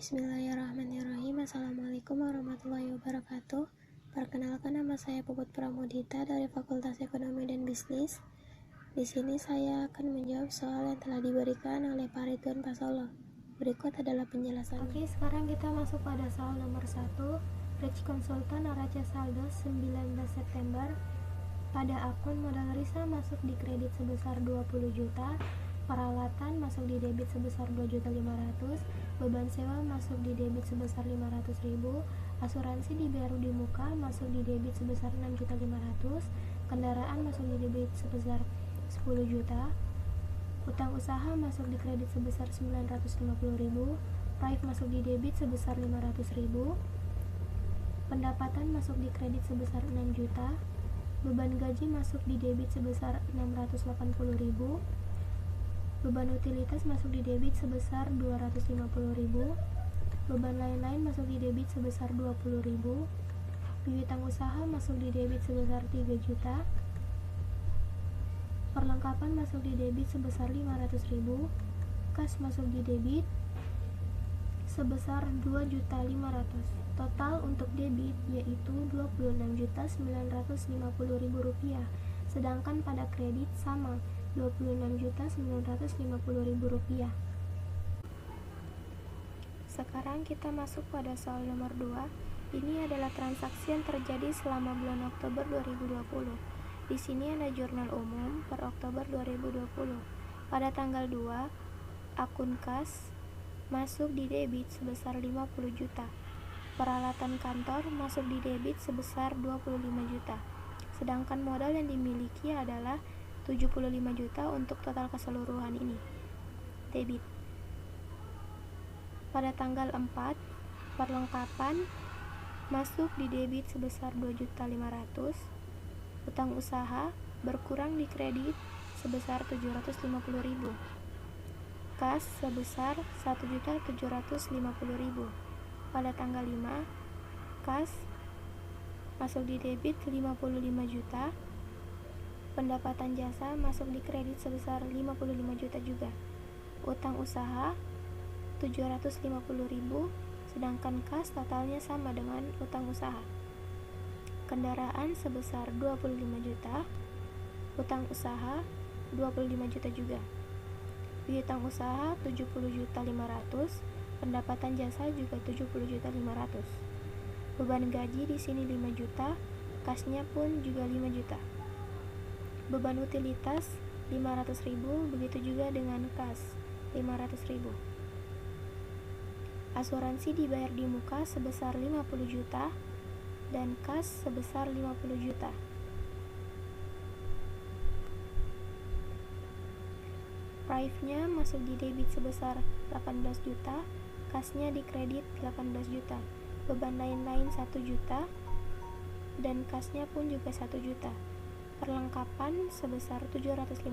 Bismillahirrahmanirrahim. Assalamualaikum warahmatullahi wabarakatuh. Perkenalkan, nama saya Puput Pramudita dari Fakultas Ekonomi dan Bisnis. Di sini saya akan menjawab soal yang telah diberikan oleh Pak Ridwan Pasolo. Berikut adalah penjelasannya. Oke, sekarang kita masuk pada soal nomor 1. Rich Konsultan neraca saldo 19 September. Pada akun modal Risa masuk di kredit sebesar 20 juta. Peralatan masuk di debit sebesar 2.500.000, beban sewa masuk di debit sebesar 500.000, asuransi dibayar di muka masuk di debit sebesar 6.500.000, kendaraan masuk di debit sebesar 10 juta, utang usaha masuk di kredit sebesar 950.000, Prive masuk di debit sebesar 500.000, pendapatan masuk di kredit sebesar 6 juta, beban gaji masuk di debit sebesar 680.000, beban utilitas masuk di debit sebesar 250.000, beban lain-lain masuk di debit sebesar 20.000, piutang usaha masuk di debit sebesar 3 juta, perlengkapan masuk di debit sebesar 500.000, kas masuk di debit sebesar 2.500.000. Total untuk debit yaitu Rp26.950.000, sedangkan pada kredit sama Rp26.950.000. Sekarang kita masuk pada soal nomor 2. Ini adalah transaksi yang terjadi selama bulan Oktober 2020. Di sini ada jurnal umum per Oktober 2020. Pada tanggal 2, akun kas masuk di debit sebesar 50 juta. Peralatan kantor masuk di debit sebesar 25 juta. Sedangkan modal yang dimiliki adalah 75 juta untuk total keseluruhan ini. Debit. Pada tanggal 4, perlengkapan masuk di debit sebesar 2.500.000. Utang usaha berkurang di kredit sebesar 750.000. Kas sebesar 1.750.000. Pada tanggal 5, kas masuk di debit 55 juta. Pendapatan jasa masuk di kredit sebesar 55 juta juga. Utang usaha 750.000, sedangkan kas totalnya sama dengan utang usaha. Kendaraan sebesar 25 juta. Utang usaha 25 juta juga. Piutang usaha 70.500.000, pendapatan jasa juga 70.500.000. Beban gaji di sini 5 juta, kasnya pun juga 5 juta. Beban utilitas 500.000, begitu juga dengan kas 500.000. Asuransi dibayar di muka sebesar 50 juta dan kas sebesar 50 juta. Prive-nya masuk di debit sebesar 18 juta, kasnya di kredit 18 juta. Beban lain-lain 1 juta dan kasnya pun juga 1 juta. Perlengkapan sebesar 750.000,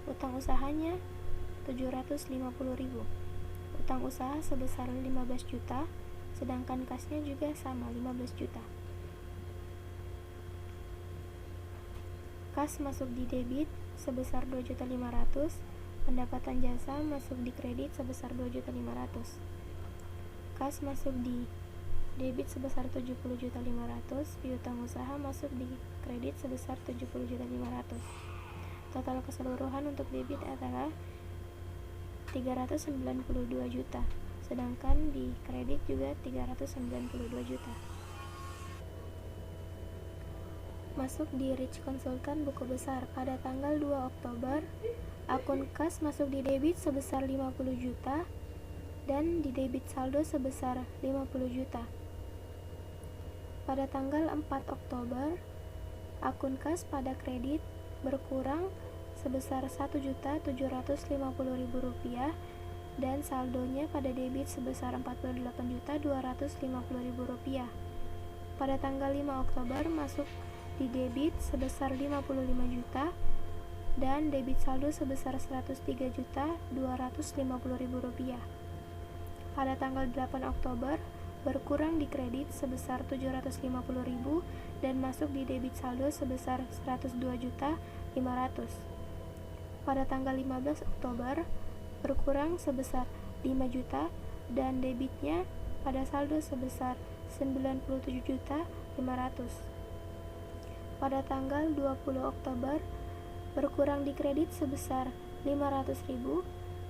utang usahanya 750.000. Utang usaha sebesar 15 juta, sedangkan kasnya juga sama 15 juta. Kas masuk di debit sebesar 2.500.000, pendapatan jasa masuk di kredit sebesar 2.500.000. Kas masuk di debit sebesar 70.500, piutang usaha masuk di kredit sebesar 70.500. Total keseluruhan untuk debit adalah 392 juta, sedangkan di kredit juga 392 juta. Masuk di Rich Konsultan buku besar. Pada tanggal 2 Oktober, akun kas masuk di debit sebesar 50 juta dan di debit saldo sebesar 50 juta. Pada tanggal 4 Oktober, akun kas pada kredit berkurang sebesar Rp1.750.000 dan saldonya pada debit sebesar Rp48.250.000. Pada tanggal 5 Oktober masuk di debit sebesar 55 juta dan debit saldo sebesar Rp103.250.000. Pada tanggal 8 Oktober berkurang di kredit sebesar 750.000 dan masuk di debit saldo sebesar 102.500.000. Pada tanggal 15 Oktober berkurang sebesar 5 juta dan debitnya pada saldo sebesar 97.500.000. Pada tanggal 20 Oktober berkurang di kredit sebesar 500.000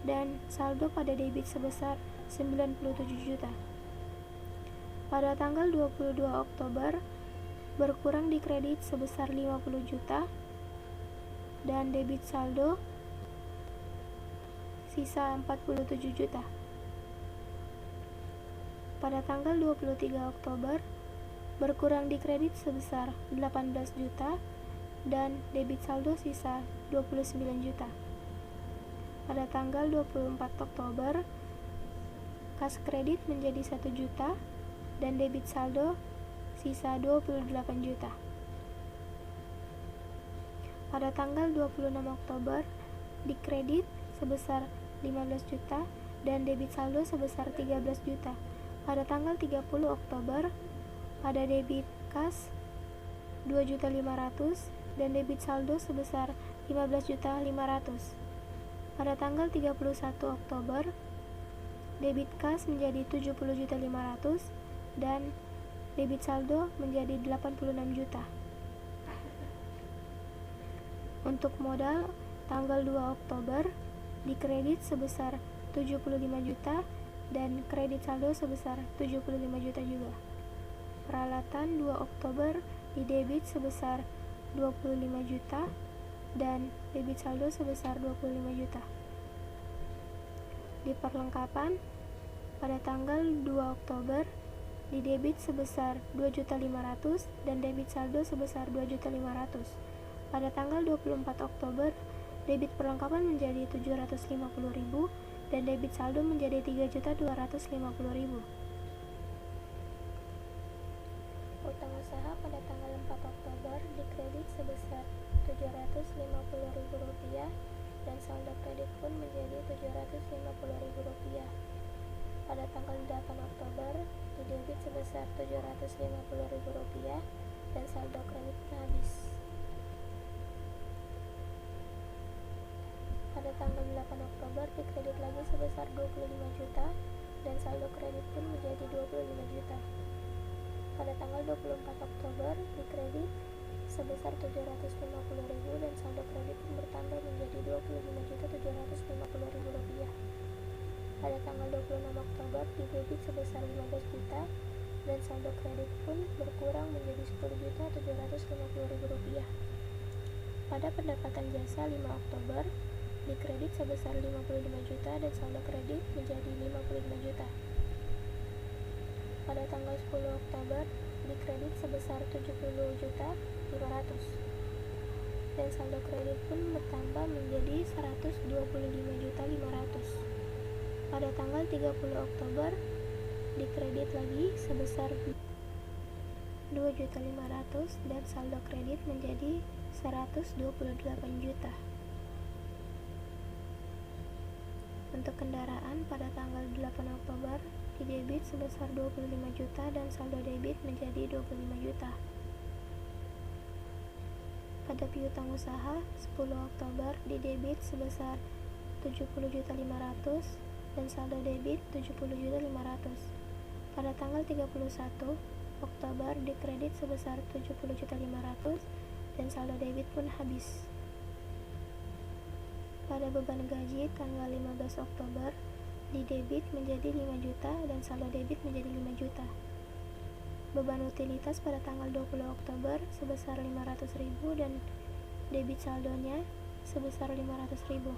dan saldo pada debit sebesar 97 juta. Pada tanggal 22 Oktober berkurang di kredit sebesar 50 juta dan debit saldo sisa 47 juta. Pada tanggal 23 Oktober berkurang di kredit sebesar 18 juta dan debit saldo sisa 29 juta. Pada tanggal 24 Oktober kas kredit menjadi 1 juta dan debit saldo sisa 28 juta. Pada tanggal 26 Oktober di kredit sebesar 15 juta dan debit saldo sebesar 13 juta. Pada tanggal 30 Oktober pada debit kas 2.500.000 dan debit saldo sebesar 15.500.000. Pada tanggal 31 Oktober debit kas menjadi 70.500.000 dan debit saldo menjadi 86 juta. Untuk modal tanggal 2 Oktober di kredit sebesar 75 juta dan kredit saldo sebesar 75 juta juga. Peralatan 2 Oktober di debit sebesar 25 juta dan debit saldo sebesar 25 juta. Di perlengkapan pada tanggal 2 Oktober di debit sebesar 2.500.000 dan debit saldo sebesar 2.500.000. Pada tanggal 24 Oktober debit perlengkapan menjadi 750.000 dan debit saldo menjadi 3.250.000. Utang usaha pada tanggal 4 Oktober di kredit sebesar Rp750.000 dan saldo kredit pun menjadi Rp750.000. Pada tanggal 8 Oktober di debit sebesar Rp750.000 dan saldo kredit habis. Pada tanggal 8 Oktober di kredit lagi sebesar 25 juta dan saldo kredit pun menjadi 25 juta. Pada tanggal 24 Oktober di kredit sebesar 750.000 dan saldo kredit pun bertambah menjadi Rp25.750.000. Pada tanggal 26 Oktober di debit sebesar 15 juta dan saldo kredit pun berkurang menjadi Rp10.750.000. Pada pendapatan jasa 5 Oktober di kredit sebesar 55 juta dan saldo kredit menjadi 55 juta. Pada tanggal 10 Oktober di kredit sebesar 70.500.000 dan saldo kredit pun bertambah menjadi 125.500.000. Pada tanggal 30 Oktober di kredit lagi sebesar 2.500.000 dan saldo kredit menjadi 128 juta. Untuk kendaraan pada tanggal 8 Oktober di debit sebesar 25 juta dan saldo debit menjadi 25 juta. Pada piutang usaha 10 Oktober di debit sebesar 70.500.000 dan saldo debit 70.500.000. Pada tanggal 31 Oktober di kredit sebesar 70.500.000 dan saldo debit pun habis. Pada beban gaji tanggal 15 Oktober di debit menjadi 5 juta dan saldo debit menjadi 5 juta. Beban utilitas pada tanggal 20 Oktober sebesar 500.000 dan debit saldonya sebesar 500.000.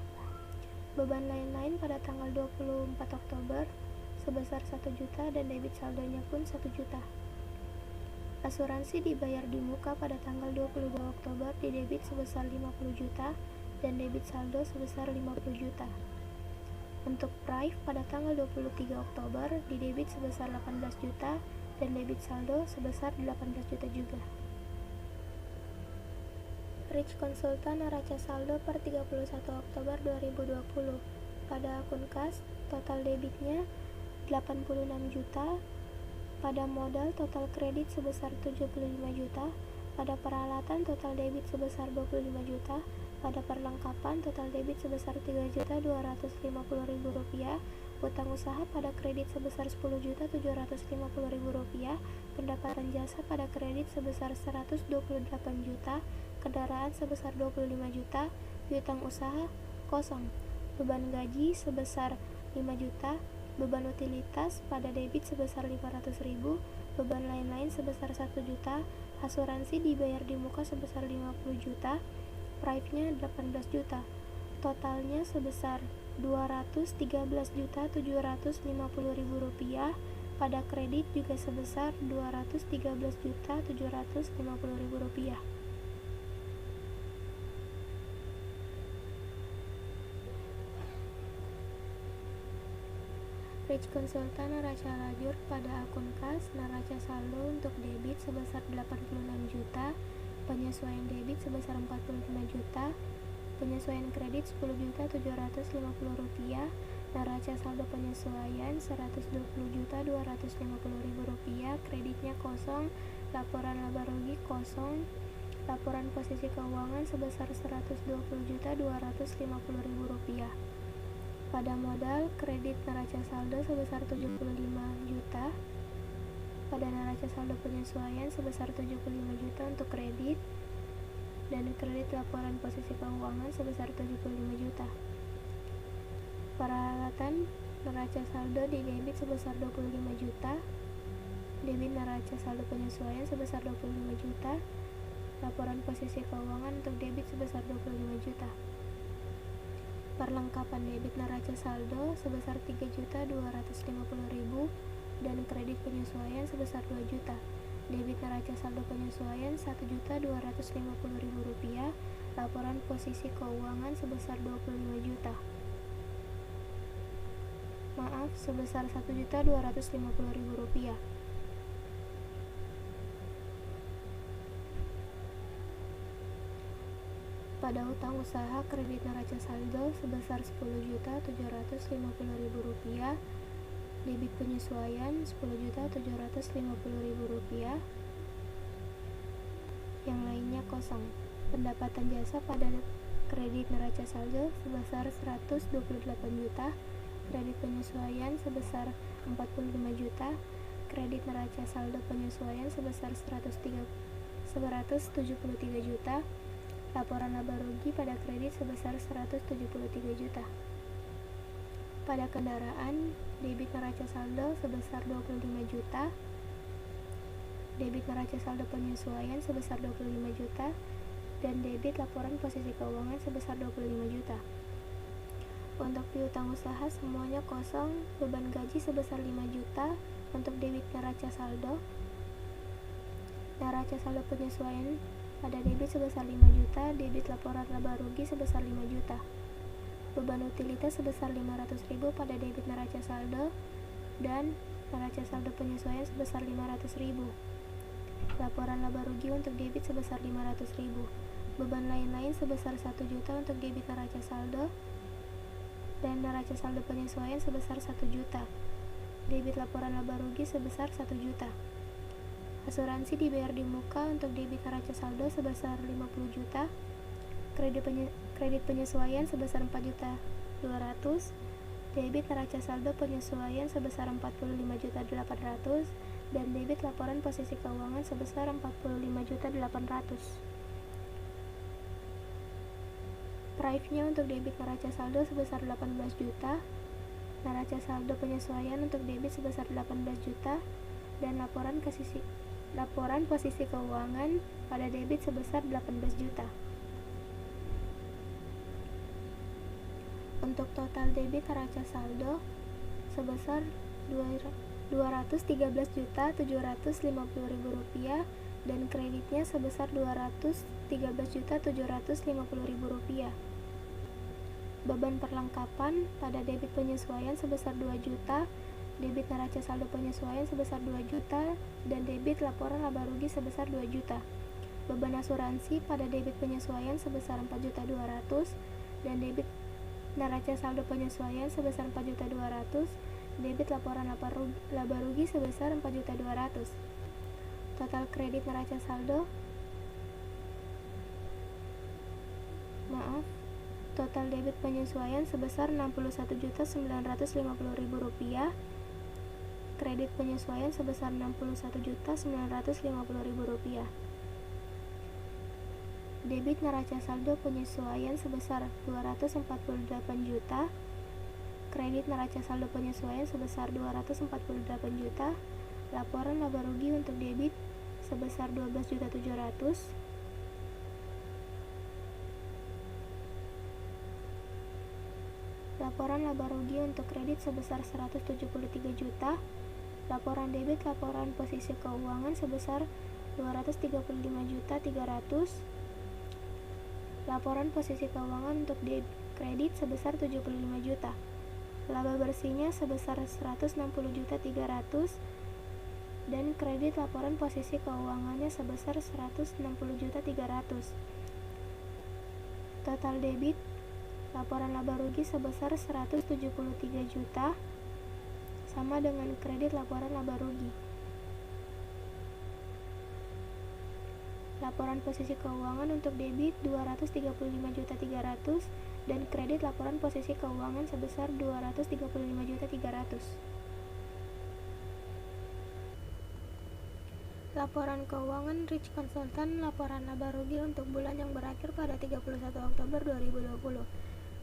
Beban lain-lain pada tanggal 24 Oktober sebesar 1 juta dan debit saldonya pun 1 juta. Asuransi dibayar di muka pada tanggal 22 Oktober di debit sebesar 50 juta dan debit saldo sebesar 50 juta. Untuk Prive pada tanggal 23 Oktober di debit sebesar 18 juta dan debit saldo sebesar 18 juta juga. Rich Konsultan neraca saldo per 31 Oktober 2020. Pada akun kas, total debitnya 86 juta. Pada modal, total kredit sebesar 75 juta. Pada peralatan, total debit sebesar 25 juta. Pada perlengkapan, total debit sebesar Rp3.250.000. Utang usaha pada kredit sebesar Rp10.750.000, pendapatan jasa pada kredit sebesar Rp128.000.000, kendaraan sebesar Rp25 juta, piutang usaha kosong. Beban gaji sebesar Rp5 juta, beban utilitas pada debit sebesar Rp500.000, beban lain-lain sebesar Rp1 juta, asuransi dibayar di muka sebesar Rp50 juta, prive-nya Rp18 juta. Totalnya sebesar Rp213.750.000, pada kredit juga sebesar Rp213.750.000. Rich konsultan neraca lajur pada akun kas. Neraca saldo untuk debit sebesar Rp86 juta, penyesuaian debit sebesar Rp45 juta, penyesuaian kredit Rp10.750.000, neraca saldo penyesuaian Rp120.250.000, kreditnya kosong, laporan laba rugi kosong, laporan posisi keuangan sebesar Rp120.250.000. Pada modal kredit neraca saldo sebesar Rp75 juta, pada neraca saldo penyesuaian sebesar Rp75 juta untuk kredit, dan kredit laporan posisi keuangan sebesar Rp75 juta. Peralatan neraca saldo di debit sebesar Rp25 juta, debit neraca saldo penyesuaian sebesar Rp25 juta, laporan posisi keuangan untuk debit sebesar Rp25 juta. Perlengkapan debit neraca saldo sebesar Rp3.250.000 dan kredit penyesuaian sebesar Rp2 juta. Debit neraca saldo penyesuaian Rp1.250.000, laporan posisi keuangan sebesar Rp25 juta. Maaf, sebesar Rp1.250.000. Pada utang usaha kredit neraca saldo sebesar Rp10.750.000, debit penyesuaian Rp10.750.000, yang lainnya kosong. Pendapatan jasa pada kredit neraca saldo sebesar Rp128 juta, kredit penyesuaian sebesar Rp45 juta, kredit neraca saldo penyesuaian sebesar Rp173 juta, laporan laba rugi pada kredit sebesar Rp173 juta. Pada kendaraan, debit neraca saldo sebesar Rp25 juta, debit neraca saldo penyesuaian sebesar Rp25 juta, dan debit laporan posisi keuangan sebesar Rp25 juta. Untuk piutang usaha semuanya kosong, beban gaji sebesar Rp5 juta untuk debit neraca saldo penyesuaian pada debit sebesar Rp5 juta, debit laporan laba rugi sebesar Rp5 juta. Beban utilitas sebesar Rp500.000 pada debit neraca saldo dan neraca saldo penyesuaian sebesar Rp500.000. Laporan laba rugi untuk debit sebesar Rp500.000. Beban lain-lain sebesar Rp1 juta untuk debit neraca saldo dan neraca saldo penyesuaian sebesar Rp1 juta. Debit laporan laba rugi sebesar Rp1 juta. Asuransi dibayar di muka untuk debit neraca saldo sebesar Rp50 juta, kredit penyesuaian sebesar Rp4.200.000, debit neraca saldo penyesuaian sebesar Rp45.800.000, dan debit laporan posisi keuangan sebesar Rp45.800.000. Prive-nya untuk debit neraca saldo sebesar Rp18 juta, neraca saldo penyesuaian untuk debit sebesar Rp18 juta, dan laporan posisi keuangan pada debit sebesar Rp18 juta. Untuk total debit neraca saldo sebesar Rp213.750.000 dan kreditnya sebesar Rp213.750.000. Beban perlengkapan pada debit penyesuaian sebesar Rp2 juta, debit neraca saldo penyesuaian sebesar Rp2 juta, dan debit laporan laba rugi sebesar Rp2 juta. Beban asuransi pada debit penyesuaian sebesar Rp4.200.000 dan debit neraca saldo penyesuaian sebesar Rp4.200.000, debit laporan laba rugi sebesar Rp4.200.000. Total kredit neraca saldo Total debit penyesuaian sebesar Rp61.950.000. Kredit penyesuaian sebesar Rp61.950.000. Debit neraca saldo penyesuaian sebesar Rp248 juta. Kredit neraca saldo penyesuaian sebesar Rp248 juta. Laporan laba rugi untuk debit sebesar Rp12.700.000. Laporan laba rugi untuk kredit sebesar Rp173 juta. Laporan debit laporan posisi keuangan sebesar Rp235.300.000. Laporan posisi keuangan untuk kredit sebesar Rp75 juta. Laba bersihnya sebesar Rp160.300.000 dan kredit laporan posisi keuangannya sebesar Rp160.300.000. Total debit laporan laba rugi sebesar Rp173 juta sama dengan kredit laporan laba rugi. Laporan posisi keuangan untuk debit Rp235.300.000 dan kredit laporan posisi keuangan sebesar Rp235.300.000. Laporan keuangan Rich Consultant laporan laba rugi untuk bulan yang berakhir pada 31 Oktober 2020.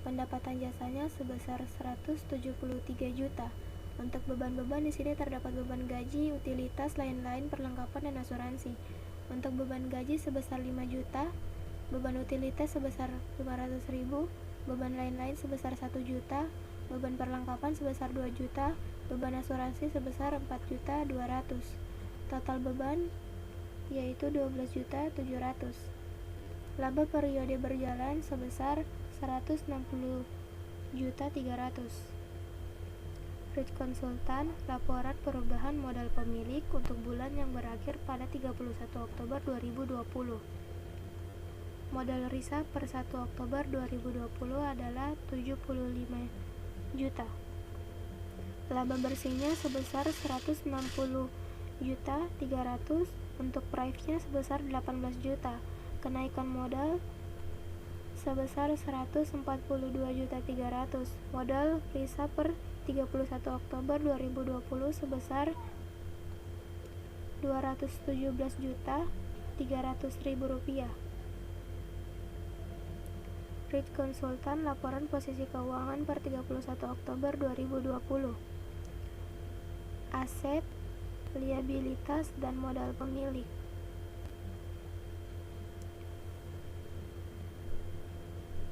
Pendapatan jasanya sebesar Rp173 juta. Untuk beban-beban di sini terdapat beban gaji, utilitas, lain-lain, perlengkapan, dan asuransi. Untuk beban gaji sebesar 5 juta, beban utilitas sebesar 500.000, beban lain-lain sebesar 1 juta, beban perlengkapan sebesar 2 juta, beban asuransi sebesar 4.200.000. Total beban yaitu 12.700.000. Laba periode berjalan sebesar 160.300.000. Rich Consultant laporan perubahan modal pemilik untuk bulan yang berakhir pada 31 Oktober 2020. Modal Risa per 1 Oktober 2020 adalah 75 juta. Laba bersihnya sebesar 160.300.000. Untuk price-nya sebesar 18 juta. Kenaikan modal sebesar 142.300.000. Modal Risa per 31 Oktober 2020 sebesar Rp217.300.000. Rich Consultant laporan posisi keuangan per 31 Oktober 2020. Aset, liabilitas, dan modal pemilik.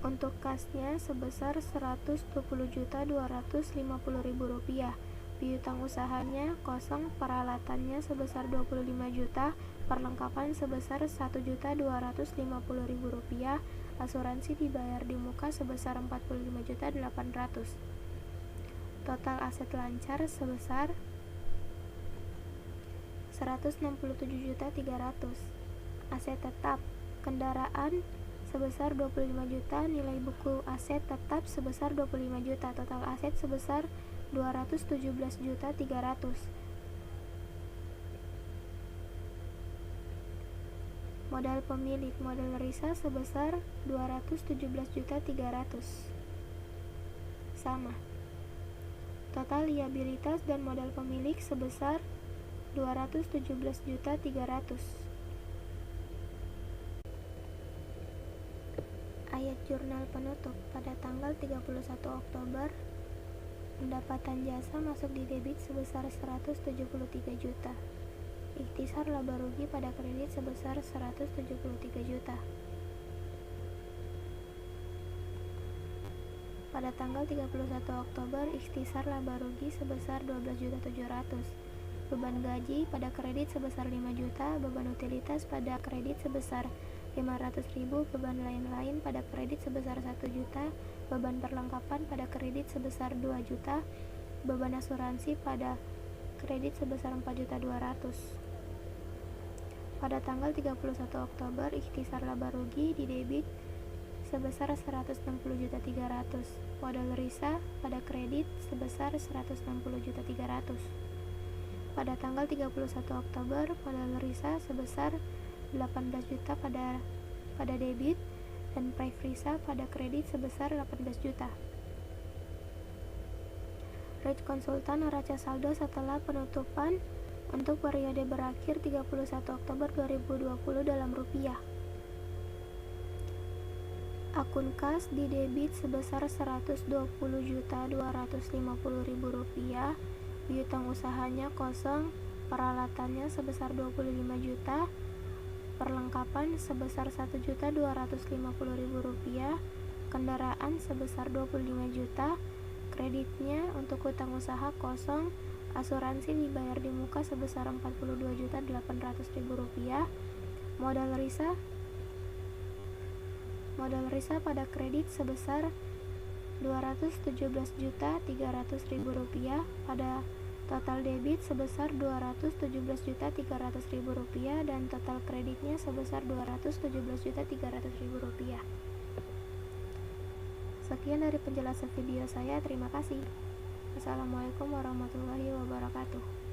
Untuk kasnya sebesar Rp120.250.000. Piutang usahanya kosong, peralatannya sebesar 25 juta, perlengkapan sebesar Rp1.250.000, asuransi dibayar di muka sebesar 45.800.000. Total aset lancar sebesar 167.300.000. Aset tetap kendaraan sebesar 25 juta, nilai buku aset tetap sebesar 25 juta, total aset sebesar 217.300.000. Modal pemilik modal Risa sebesar 217.300.000. Sama. Total liabilitas dan modal pemilik sebesar 217.300.000. Ayat jurnal penutup pada tanggal 31 Oktober, pendapatan jasa masuk di debit sebesar 173 juta. Ikhtisar laba rugi pada kredit sebesar 173 juta. Pada tanggal 31 Oktober, ikhtisar laba rugi sebesar 12.700.000. Beban gaji pada kredit sebesar 5 juta, beban utilitas pada kredit sebesar 500.000, beban lain-lain pada kredit sebesar 1 juta, beban perlengkapan pada kredit sebesar 2 juta, beban asuransi pada kredit sebesar 4.200.000. Pada tanggal 31 Oktober, ikhtisar laba rugi di debit sebesar 160.300.000. Modal Risa pada kredit sebesar 160.300.000. Pada tanggal 31 Oktober, modal Risa sebesar 18 juta pada debit, dan Praevisa pada kredit sebesar 18 juta. Rate konsultan neraca saldo setelah penutupan untuk periode berakhir 31 Oktober 2020 dalam rupiah. Akun kas di debit sebesar Rp120.250.000, piutang usahanya kosong, peralatannya sebesar 25 juta, perlengkapan sebesar Rp1.250.000, kendaraan sebesar 25 juta, kreditnya untuk hutang usaha kosong, asuransi dibayar di muka sebesar Rp42.800.000, modal risa pada kredit sebesar Rp217.300.000, pada total debit sebesar Rp217.300.000 dan total kreditnya sebesar Rp217.300.000. Sekian dari penjelasan video saya, terima kasih. Assalamualaikum warahmatullahi wabarakatuh.